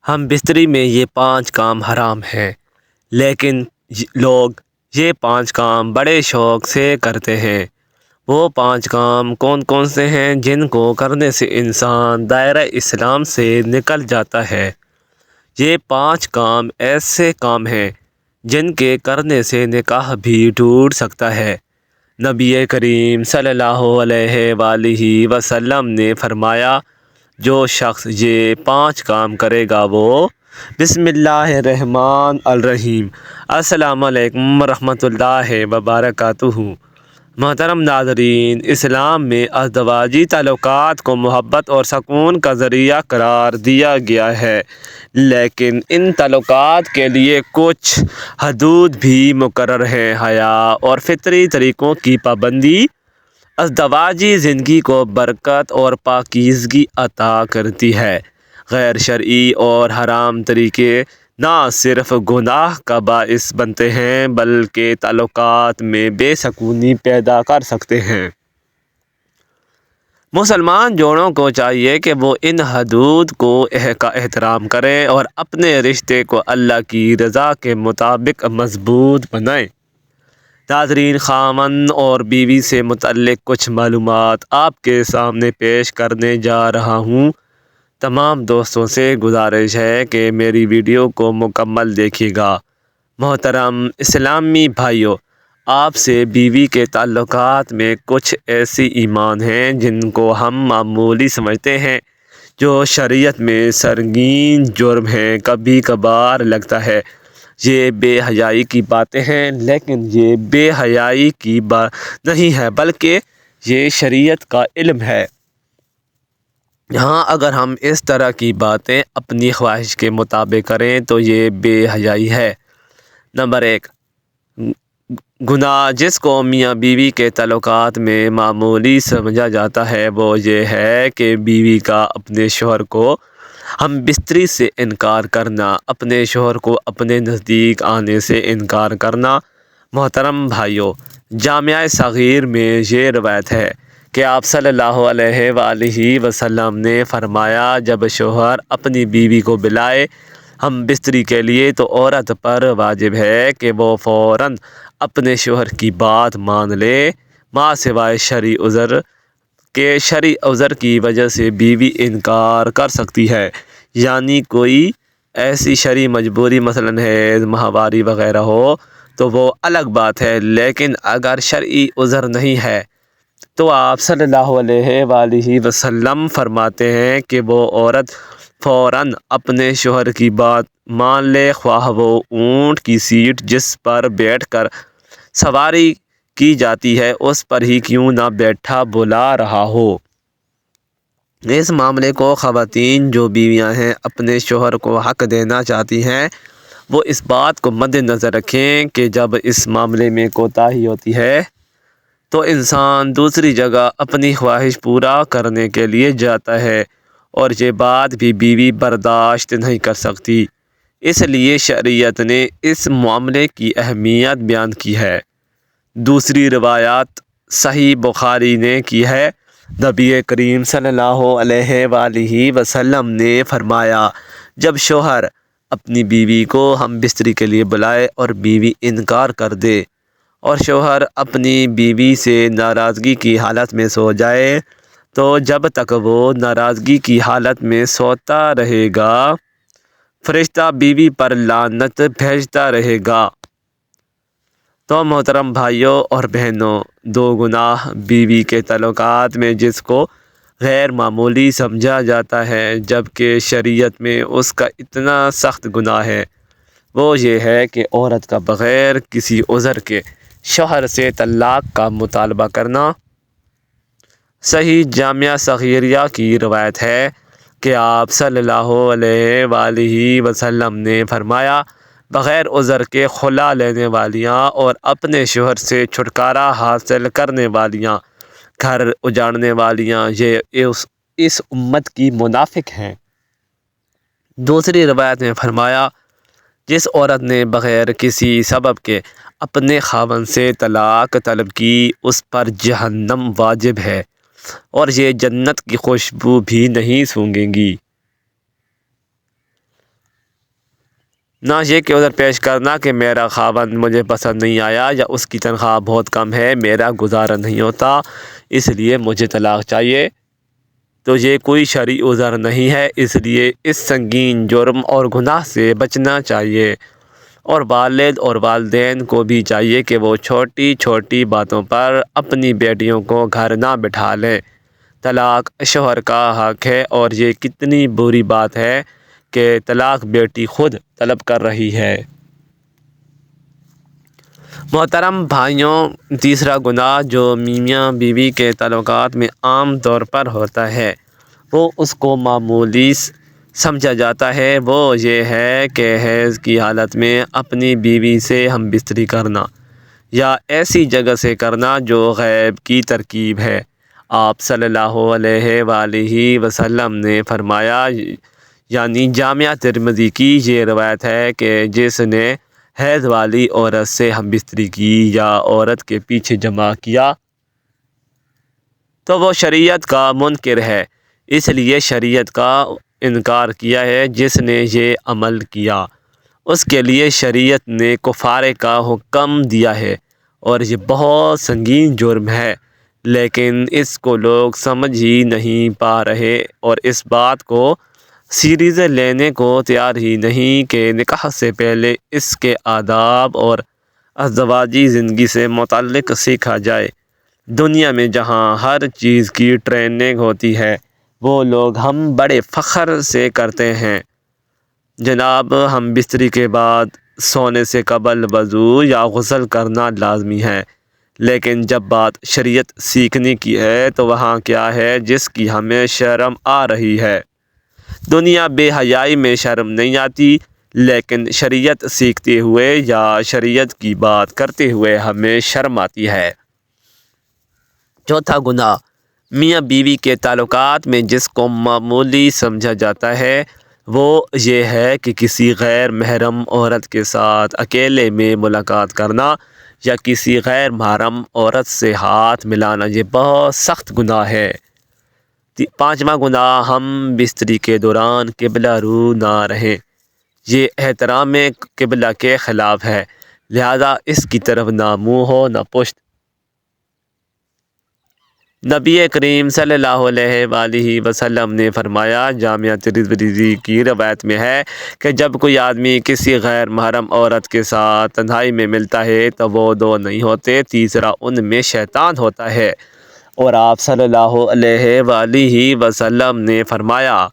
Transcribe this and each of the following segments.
ہم بستری میں یہ 5 کام حرام ہیں، لیکن لوگ یہ 5 کام بڑے شوق سے کرتے ہیں۔ وہ 5 کام کون کون سے ہیں جن کو کرنے سے انسان دائرہ اسلام سے نکل جاتا ہے؟ یہ 5 کام ایسے کام ہیں جن کے کرنے سے نکاح بھی ٹوٹ سکتا ہے۔ نبی کریم صلی اللہ علیہ وآلہ وسلم نے فرمایا، جو شخص یہ 5 کام کرے گا وہ بسم اللہ الرحمن الرحیم۔ السلام علیکم ورحمۃ اللہ وبرکاتہ۔ محترم ناظرین، اسلام میں ازدواجی تعلقات کو محبت اور سکون کا ذریعہ قرار دیا گیا ہے، لیکن ان تعلقات کے لیے کچھ حدود بھی مقرر ہیں۔ حیا اور فطری طریقوں کی پابندی ازدواجی زندگی کو برکت اور پاکیزگی عطا کرتی ہے۔ غیر شرعی اور حرام طریقے نہ صرف گناہ کا باعث بنتے ہیں بلکہ تعلقات میں بے سکونی پیدا کر سکتے ہیں۔ مسلمان جوڑوں کو چاہیے کہ وہ ان حدود کا احترام کریں اور اپنے رشتے کو اللہ کی رضا کے مطابق مضبوط بنائیں۔ ناظرین، خاوند اور بیوی سے متعلق کچھ معلومات آپ کے سامنے پیش کرنے جا رہا ہوں۔ تمام دوستوں سے گزارش ہے کہ میری ویڈیو کو مکمل دیکھیے گا۔ محترم اسلامی بھائیوں، آپ سے بیوی کے تعلقات میں کچھ ایسی ایمان ہیں جن کو ہم معمولی سمجھتے ہیں، جو شریعت میں سنگین جرم ہیں۔ کبھی کبھار لگتا ہے یہ بے حیائی کی باتیں ہیں، لیکن یہ بے حیائی کی بات نہیں ہے بلکہ یہ شریعت کا علم ہے۔ اگر ہم اس طرح کی باتیں اپنی خواہش کے مطابق کریں تو یہ بے حیائی ہے۔ نمبر 1، گناہ جس کو میاں بیوی کے تعلقات میں معمولی سمجھا جاتا ہے وہ یہ ہے کہ بیوی کا اپنے شوہر کو ہم بستری سے انکار کرنا، اپنے شوہر کو اپنے نزدیک آنے سے انکار کرنا۔ محترم بھائیوں، جامع صغیر میں یہ روایت ہے کہ آپ صلی اللہ علیہ وآلہ وسلم نے فرمایا، جب شوہر اپنی بیوی کو بلائے ہم بستری کے لیے تو عورت پر واجب ہے کہ وہ فوراً اپنے شوہر کی بات مان لے، ماں سوائے شرعی عذر کے۔ شرعی عذر کی وجہ سے بیوی انکار کر سکتی ہے، یعنی کوئی ایسی شرعی مجبوری مثلاً حیض، ماہواری وغیرہ ہو تو وہ الگ بات ہے، لیکن اگر شرعی عذر نہیں ہے تو آپ صلی اللہ علیہ وآلہ وسلم فرماتے ہیں کہ وہ عورت فوراً اپنے شوہر کی بات مان لے، خواہ وہ اونٹ کی سیٹ جس پر بیٹھ کر سواری کی جاتی ہے اس پر ہی کیوں نہ بیٹھا بلا رہا ہو۔ اس معاملے کو خواتین جو بیویاں ہیں اپنے شوہر کو حق دینا چاہتی ہیں وہ اس بات کو مد نظر رکھیں کہ جب اس معاملے میں کوتاہی ہوتی ہے تو انسان دوسری جگہ اپنی خواہش پورا کرنے کے لیے جاتا ہے اور یہ بات بھی بیوی برداشت نہیں کر سکتی۔ اس لیے شریعت نے اس معاملے کی اہمیت بیان کی ہے۔ دوسری روایت صحیح بخاری نے کی ہے، نبی کریم صلی اللہ علیہ وآلہ وسلم نے فرمایا، جب شوہر اپنی بیوی کو ہم بستری کے لیے بلائے اور بیوی انکار کر دے اور شوہر اپنی بیوی سے ناراضگی کی حالت میں سو جائے تو جب تک وہ ناراضگی کی حالت میں سوتا رہے گا فرشتہ بیوی پر لعنت بھیجتا رہے گا۔ تو محترم بھائیوں اور بہنوں، 2 گناہ بیوی کے تعلقات میں جس کو غیر معمولی سمجھا جاتا ہے جبکہ شریعت میں اس کا اتنا سخت گناہ ہے، وہ یہ ہے کہ عورت کا بغیر کسی عذر کے شوہر سے طلاق کا مطالبہ کرنا۔ صحیح جامع صغیرہ کی روایت ہے کہ آپ صلی اللہ علیہ وآلہ وسلم نے فرمایا، بغیر عذر کے خلا لینے والیاں اور اپنے شوہر سے چھٹکارا حاصل کرنے والیاں، گھر اجاڑنے والیاں، یہ اس امت کی منافق ہیں۔ دوسری روایت میں فرمایا، جس عورت نے بغیر کسی سبب کے اپنے خاوند سے طلاق طلب کی اس پر جہنم واجب ہے اور یہ جنت کی خوشبو بھی نہیں سونگھے گی۔ نہ یہ کہ عذر پیش کرنا کہ میرا خاوند مجھے پسند نہیں آیا یا اس کی تنخواہ بہت کم ہے، میرا گزارا نہیں ہوتا، اس لیے مجھے طلاق چاہیے، تو یہ کوئی شرعی عذر نہیں ہے، اس لیے اس سنگین جرم اور گناہ سے بچنا چاہیے۔ اور والد اور والدین کو بھی چاہیے کہ وہ چھوٹی چھوٹی باتوں پر اپنی بیٹیوں کو گھر نہ بٹھا لیں۔ طلاق شوہر کا حق ہے، اور یہ کتنی بری بات ہے کہ طلاق بیٹی خود طلب کر رہی ہے۔ محترم بھائیوں، تیسرا گناہ جو میاں بیوی کے تعلقات میں عام طور پر ہوتا ہے، وہ اس کو معمولی سمجھا جاتا ہے، وہ یہ ہے کہ حیض کی حالت میں اپنی بیوی سے ہم بستری کرنا یا ایسی جگہ سے کرنا جو غیب کی ترکیب ہے۔ آپ صلی اللہ علیہ وآلہ وسلم نے فرمایا، یعنی جامعہ ترمذی کی یہ روایت ہے کہ جس نے حیض والی عورت سے ہم بستری کی یا عورت کے پیچھے جمع کیا تو وہ شریعت کا منکر ہے، اس لیے شریعت کا انکار کیا ہے۔ جس نے یہ عمل کیا اس کے لیے شریعت نے کفارے کا حکم دیا ہے، اور یہ بہت سنگین جرم ہے، لیکن اس کو لوگ سمجھ ہی نہیں پا رہے اور اس بات کو سیریز لینے کو تیار ہی نہیں کہ نکاح سے پہلے اس کے آداب اور ازدواجی زندگی سے متعلق سیکھا جائے۔ دنیا میں جہاں ہر چیز کی ٹریننگ ہوتی ہے، وہ لوگ ہم بڑے فخر سے کرتے ہیں، جناب ہم بستری کے بعد سونے سے قبل وضو یا غسل کرنا لازمی ہے، لیکن جب بات شریعت سیکھنے کی ہے تو وہاں کیا ہے جس کی ہمیں شرم آ رہی ہے؟ دنیا بے حیائی میں شرم نہیں آتی، لیکن شریعت سیکھتے ہوئے یا شریعت کی بات کرتے ہوئے ہمیں شرم آتی ہے۔ چوتھا گناہ میاں بیوی کے تعلقات میں جس کو معمولی سمجھا جاتا ہے، وہ یہ ہے کہ کسی غیر محرم عورت کے ساتھ اکیلے میں ملاقات کرنا یا کسی غیر محرم عورت سے ہاتھ ملانا، یہ بہت سخت گناہ ہے۔ پانچواں گناہ ہم بستری کے دوران قبلہ رو نہ رہیں، یہ احترام قبلہ کے خلاف ہے، لہذا اس کی طرف نہ منہ ہو نہ پشت۔ نبی کریم صلی اللہ علیہ وآلہ وسلم نے فرمایا، جامعہ ترمذی کی روایت میں ہے کہ جب کوئی آدمی کسی غیر محرم عورت کے ساتھ تنہائی میں ملتا ہے تو وہ دو نہیں ہوتے، تیسرا ان میں شیطان ہوتا ہے۔ اور آپ صلی اللہ علیہ وآلہ وسلم نے فرمایا،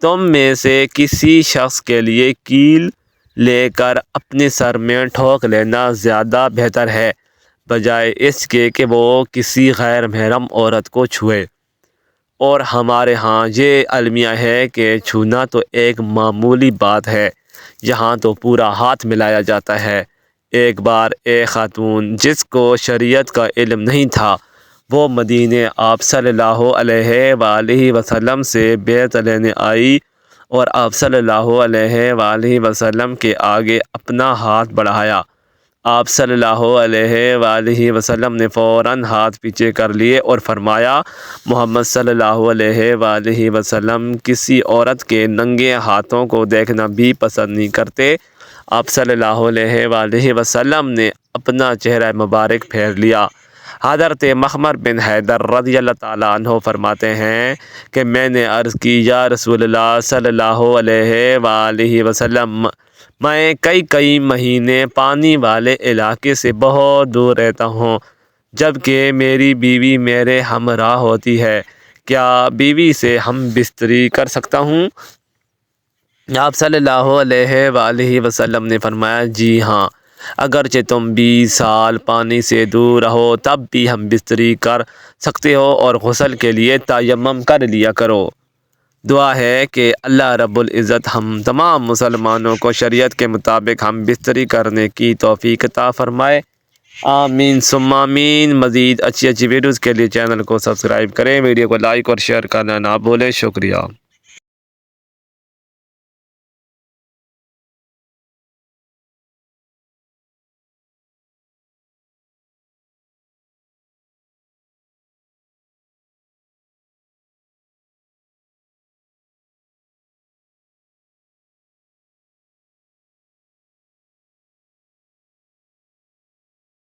تم میں سے کسی شخص کے لیے کیل لے کر اپنے سر میں ٹھوک لینا زیادہ بہتر ہے، بجائے اس کے کہ وہ کسی غیر محرم عورت کو چھوئے۔ اور ہمارے ہاں یہ المیہ ہے کہ چھونا تو ایک معمولی بات ہے، یہاں تو پورا ہاتھ ملایا جاتا ہے۔ ایک بار ایک خاتون جس کو شریعت کا علم نہیں تھا، وہ مدینے آپ صلی اللہ علیہ وآلہ وسلم سے بیعت لینے آئی اور آپ صلی اللہ علیہ وآلہ وسلم کے آگے اپنا ہاتھ بڑھایا۔ آپ صلی اللہ علیہ وآلہ وسلم نے فوراً ہاتھ پیچھے کر لیے اور فرمایا، محمد صلی اللہ علیہ وآلہ وسلم کسی عورت کے ننگے ہاتھوں کو دیکھنا بھی پسند نہیں کرتے۔ آپ صلی اللہ علیہ وآلہ وسلم نے اپنا چہرہ مبارک پھیر لیا۔ حضرت مخمر بن حیدر رضی اللہ تعالیٰ عنہ فرماتے ہیں کہ میں نے عرض کی، یا رسول اللہ صلی اللہ علیہ وآلہ وسلم، میں کئی مہینے پانی والے علاقے سے بہت دور رہتا ہوں، جبکہ میری بیوی میرے ہمراہ ہوتی ہے، کیا بیوی سے ہم بستری کر سکتا ہوں؟ آپ صلی اللہ علیہ وآلہ وسلم نے فرمایا، جی ہاں، اگرچہ تم 20 سال پانی سے دور رہو تب بھی ہم بستری کر سکتے ہو، اور غسل کے لیے تیمم کر لیا کرو۔ دعا ہے کہ اللہ رب العزت ہم تمام مسلمانوں کو شریعت کے مطابق ہم بستری کرنے کی توفیق عطا فرمائے، آمین ثم آمین۔ مزید اچھی ویڈیوز کے لیے چینل کو سبسکرائب کریں، ویڈیو کو لائک اور شیئر کرنا نہ بھولیں۔ شکریہ۔